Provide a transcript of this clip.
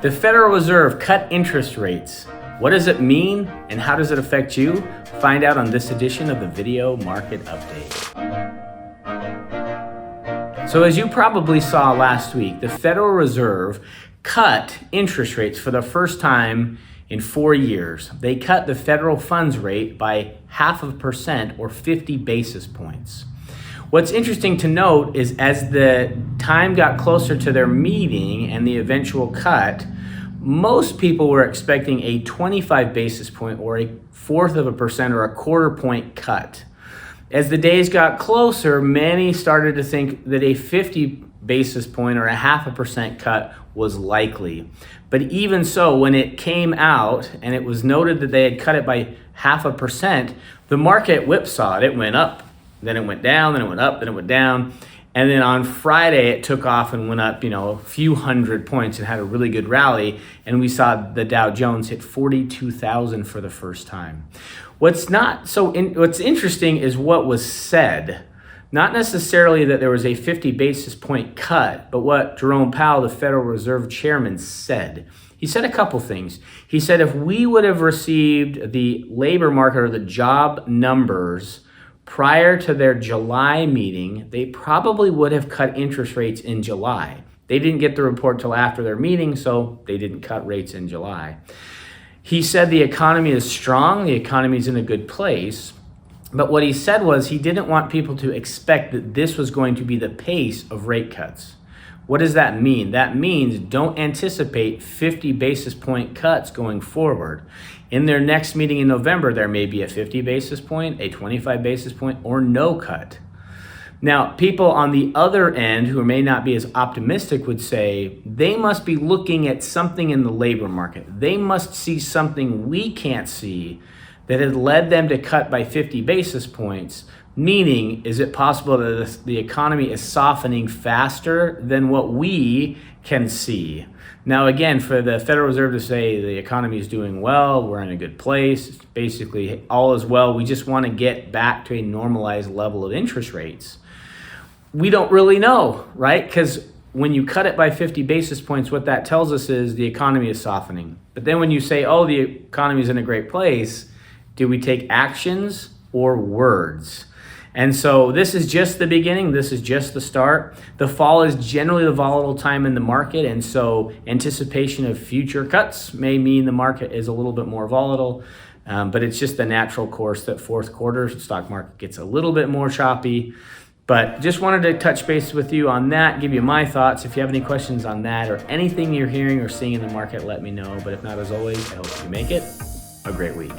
The Federal Reserve cut interest rates. What does it mean and how does it affect you? Find out on this edition of the Video Market Update. So as you probably saw last week, the Federal Reserve cut interest rates for the first time in 4 years. They cut the federal funds rate by 0.5% or 50 basis points. What's interesting to note is as the time got closer to their meeting and the eventual cut, most people were expecting a 25 basis point or 1/4% or 1/4 point cut. As the days got closer, many started to think that a 50 basis point or a 0.5% cut was likely. But even so, when it came out and it was noted that they had cut it by 0.5%, the market whipsawed. It went up, then it went down, then it went up, then it went down. And then on Friday, it took off and went up, a few hundred points and had a really good rally. And we saw the Dow Jones hit 42,000 for the first time. What's interesting is what was said. Not necessarily that there was a 50 basis point cut, but what Jerome Powell, the Federal Reserve Chairman, said. He said a couple things. He said if we would have received the labor market or the job numbers prior to their July meeting, they probably would have cut interest rates in July. They didn't get the report till after their meeting, so they didn't cut rates in July. He said the economy is strong, the economy is in a good place. But what he said was he didn't want people to expect that this was going to be the pace of rate cuts. What does that mean? That means don't anticipate 50 basis point cuts going forward. In their next meeting in November, there may be a 50 basis point, a 25 basis point, or no cut. Now, people on the other end who may not be as optimistic would say they must be looking at something in the labor market. They must see something we can't see that had led them to cut by 50 basis points, meaning is it possible that the economy is softening faster than what we can see? Now, again, for the Federal Reserve to say the economy is doing well, we're in a good place, basically all is well, we just want to get back to a normalized level of interest rates. We don't really know, right? Because when you cut it by 50 basis points, what that tells us is the economy is softening. But then when you say, oh, the economy is in a great place, do we take actions or words? And so this is just the beginning. This is just the start. The fall is generally the volatile time in the market. And so anticipation of future cuts may mean the market is a little bit more volatile. But it's just the natural course that fourth quarter stock market gets a little bit more choppy. But just wanted to touch base with you on that, give you my thoughts. If you have any questions on that or anything you're hearing or seeing in the market, let me know. But if not, as always, I hope you make it a great week.